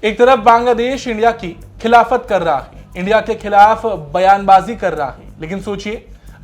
एक तरफ बांग्लादेश इंडिया की खिलाफत कर रहा है, इंडिया के खिलाफ बयानबाजी कर रहा है, लेकिन सोचिए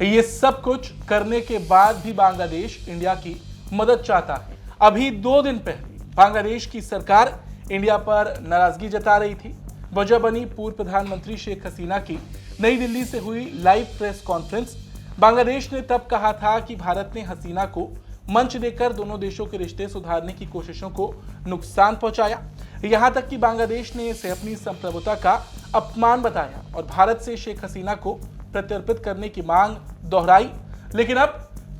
ये सब कुछ करने के बाद भी बांग्लादेश इंडिया की मदद चाहता है। अभी 2 दिन पहले बांग्लादेश की सरकार इंडिया पर नाराजगी जता रही थी। वजह बनी पूर्व प्रधानमंत्री शेख हसीना की नई दिल्ली से हुई लाइव प्रेस कॉन्फ्रेंस। बांग्लादेश ने तब कहा था कि भारत ने हसीना को मंच देकर दोनों देशों के रिश्ते सुधारने की कोशिशों को नुकसान पहुंचाया। यहां तक कि बांग्लादेश ने इसे अपनी संप्रभुता का अपमान बताया और भारत से शेख हसीना को प्रत्यर्पित करने की मांग दोहराई। लेकिन अब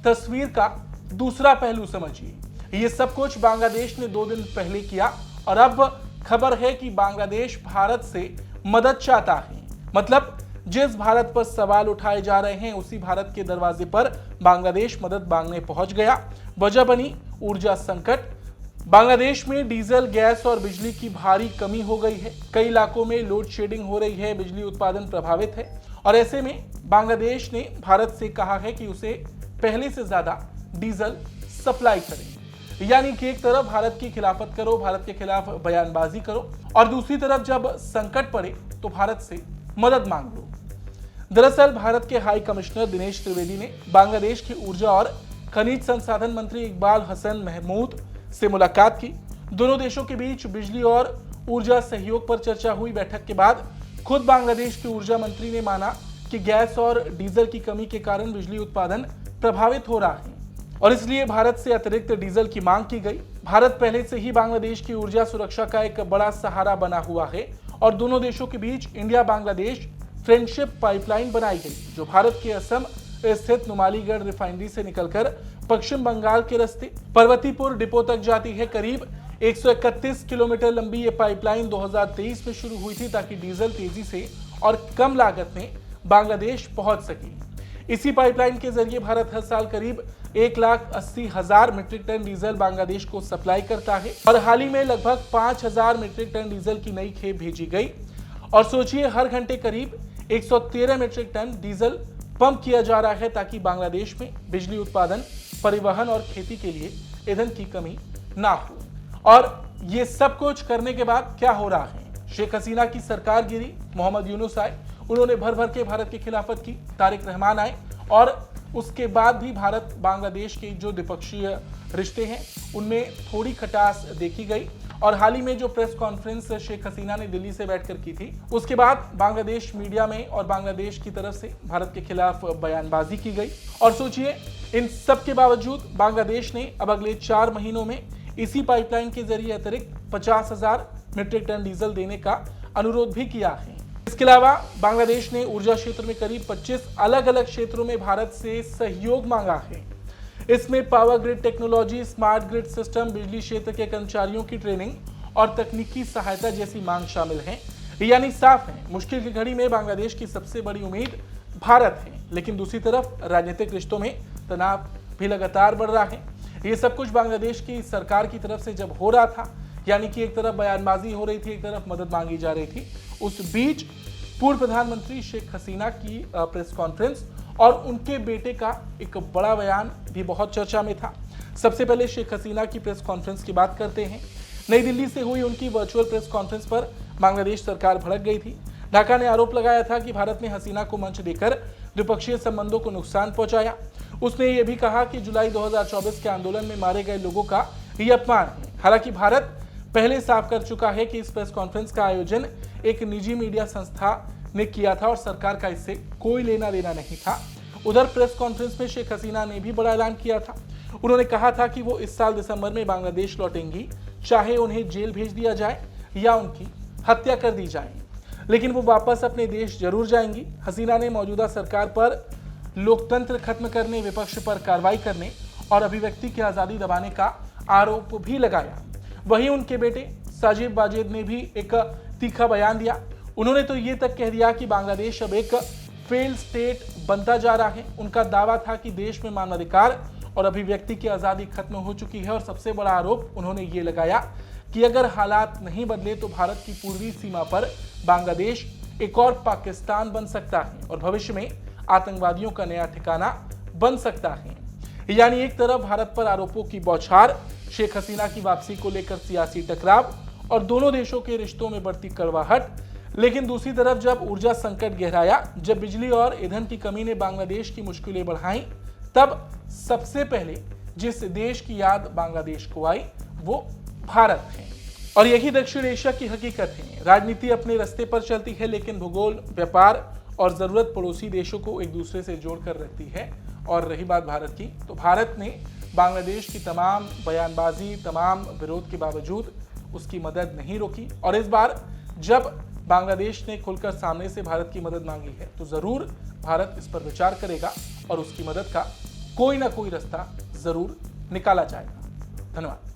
तस्वीर का दूसरा पहलू समझिए। ये सब कुछ बांग्लादेश ने 2 दिन पहले किया और अब खबर है कि बांग्लादेश भारत से मदद चाहता है। मतलब जिस भारत पर सवाल उठाए जा रहे हैं उसी भारत के दरवाजे पर बांग्लादेश मदद मांगने पहुंच गया। वजह बनी ऊर्जा संकट। बांग्लादेश में डीजल, गैस और बिजली की भारी कमी हो गई है। कई इलाकों में लोड शेडिंग हो रही है, बिजली उत्पादन प्रभावित है और ऐसे में बांग्लादेश ने भारत से कहा है कि उसे पहले से ज्यादा डीजल सप्लाई करें। यानी कि एक तरफ भारत की खिलाफत करो, भारत के खिलाफ बयानबाजी करो और दूसरी तरफ जब संकट पड़े तो भारत से मदद मांग लो। दरअसल भारत के हाई कमिश्नर दिनेश त्रिवेदी ने बांग्लादेश के ऊर्जा और खनिज संसाधन मंत्री इकबाल हसन महमूद से मुलाकात की। दोनों देशों के बीच बिजली और ऊर्जा सहयोग पर चर्चा हुई। बैठक के बाद खुद बांग्लादेश के ऊर्जा मंत्री ने माना कि गैस और डीजल की कमी के कारण बिजली उत्पादन प्रभावित हो रहा है और इसलिए भारत से अतिरिक्त डीजल की मांग की गई। भारत पहले से ही बांग्लादेश की ऊर्जा सुरक्षा का एक बड़ा सहारा बना हुआ है और दोनों देशों के बीच इंडिया बांग्लादेश फ्रेंडशिप पाइपलाइन बनाई गई, जो भारत के असम स्थित नुमालीगढ़ रिफाइनरी से निकलकर पश्चिम बंगाल के रास्ते पर्वतीपुर डिपो तक जाती है। करीब 131 किलोमीटर लंबी ये पाइपलाइन 2023 में शुरू हुई थी ताकि डीजल तेजी से और कम लागत में बांग्लादेश पहुंच सके। इसी पाइपलाइन के जरिए भारत हर साल करीब 1,80,000 मीट्रिक टन डीजल बांग्लादेश को सप्लाई करता है और हाल ही में लगभग 5,000 मीट्रिक टन डीजल की नई खेप भेजी गई। और सोचिए हर घंटे करीब 113 मीट्रिक टन डीजल पंप किया जा रहा है ताकि बांग्लादेश में बिजली उत्पादन, परिवहन और खेती के लिए ईंधन की कमी ना हो। और ये सब कुछ करने के बाद क्या हो रहा है? शेख हसीना की सरकार गिरी, मोहम्मद यूनुस आए, उन्होंने भर भर के भारत की खिलाफत की, तारिक रहमान आए और उसके बाद भी भारत बांग्लादेश के जो द्विपक्षीय रिश्ते हैं उनमें थोड़ी खटास देखी गई। और हाल ही में जो प्रेस कॉन्फ्रेंस शेख हसीना ने दिल्ली से बैठकर की थी, उसके बाद बांग्लादेश मीडिया में और बांग्लादेश की तरफ से भारत के खिलाफ बयानबाजी की गई। और सोचिए इन सब के बावजूद बांग्लादेश ने अब अगले 4 महीनों में इसी पाइपलाइन के जरिए अतिरिक्त 50,000 मीट्रिक टन डीजल देने का अनुरोध भी किया है। इसके अलावा बांग्लादेश ने ऊर्जा क्षेत्र में करीब 25 अलग अलग क्षेत्रों में भारत से सहयोग मांगा है। इसमें power grid technology, smart grid system, बिजली क्षेत्र के कर्मचारियों की ट्रेनिंग और तकनीकी सहायता जैसी मांग शामिल है। यानी साफ है, मुश्किल की घड़ी में बांग्लादेश की सबसे बड़ी उम्मीद भारत है। लेकिन दूसरी तरफ राजनीतिक रिश्तों में तनाव भी लगातार बढ़ रहा है। ये सब कुछ बांग्लादेश की सरकार की तरफ से जब हो रहा था, यानी कि एक तरफ बयानबाजी हो रही थी, एक तरफ मदद मांगी जा रही थी, उस बीच पूर्व प्रधानमंत्री शेख हसीना की प्रेस कॉन्फ्रेंस और उनके बेटे का एक बड़ा बयान भी बहुत चर्चा में था। सबसे पहले शेख हसीना की प्रेस कॉन्फ्रेंस की बात करते हैं। नई दिल्ली से हुई उनकी वर्चुअल प्रेस कॉन्फ्रेंस पर बांग्लादेश सरकार भड़क गई थी। ढाका ने आरोप लगाया था कि भारत ने हसीना को मंच देकर द्विपक्षीय संबंधों को नुकसान पहुंचाया। उसने ये भी कहा कि जुलाई 2024 के आंदोलन में मारे गए लोगों का ये अपमान है। हालांकि भारत पहले साफ कर चुका है कि इस प्रेस कॉन्फ्रेंस का आयोजन एक निजी मीडिया संस्था ने किया था और सरकार का इससे कोई लेना देना नहीं था। उधर प्रेस कॉन्फ्रेंस में शेख हसीना ने भी बड़ा ऐलान किया था। उन्होंने कहा था कि वो इस साल दिसंबर में बांग्लादेश लौटेंगी, चाहे उन्हें जेल भेज दिया जाए या उनकी हत्या कर दी जाए, लेकिन वो वापस अपने देश जरूर जाएंगी। हसीना ने मौजूदा सरकार पर लोकतंत्र खत्म करने, विपक्ष पर कार्रवाई करने और अभिव्यक्ति की आजादी दबाने का आरोप भी लगाया। वहीं उनके बेटे साजिद वाजिद ने भी एक तीखा बयान दिया। उन्होंने तो ये तक कह दिया कि बांग्लादेश अब एक फेल्ड स्टेट बनता जा रहा है। उनका दावा था कि देश में मानवाधिकार और अभिव्यक्ति की आजादी खत्म हो चुकी है और सबसे बड़ा आरोप उन्होंने ये लगाया कि अगर हालात नहीं बदले तो भारत की पूर्वी सीमा पर बांग्लादेश एक और पाकिस्तान बन सकता है और भविष्य में आतंकवादियों का नया ठिकाना बन सकता है। यानी एक तरफ भारत पर आरोपों की बौछार, शेख हसीना की वापसी को लेकर सियासी टकराव और दोनों देशों के रिश्तों में बढ़ती कड़वाहट। लेकिन दूसरी तरफ जब ऊर्जा संकट गहराया, जब बिजली और ईंधन की कमी ने बांग्लादेश की मुश्किलें बढ़ाई, तब सबसे पहले जिस देश की याद बांग्लादेश को आई वो भारत है। और यही दक्षिण एशिया की हकीकत है। राजनीति अपने रास्ते पर चलती है, लेकिन भूगोल, व्यापार और जरूरत पड़ोसी देशों को एक दूसरे से जोड़कर रखती है। और रही बात भारत की, तो भारत ने बांग्लादेश की तमाम बयानबाजी, तमाम विरोध के बावजूद उसकी मदद नहीं रोकी। और इस बार जब बांग्लादेश ने खुलकर सामने से भारत की मदद मांगी है, तो जरूर भारत इस पर विचार करेगा और उसकी मदद का कोई ना कोई रास्ता जरूर निकाला जाएगा। धन्यवाद।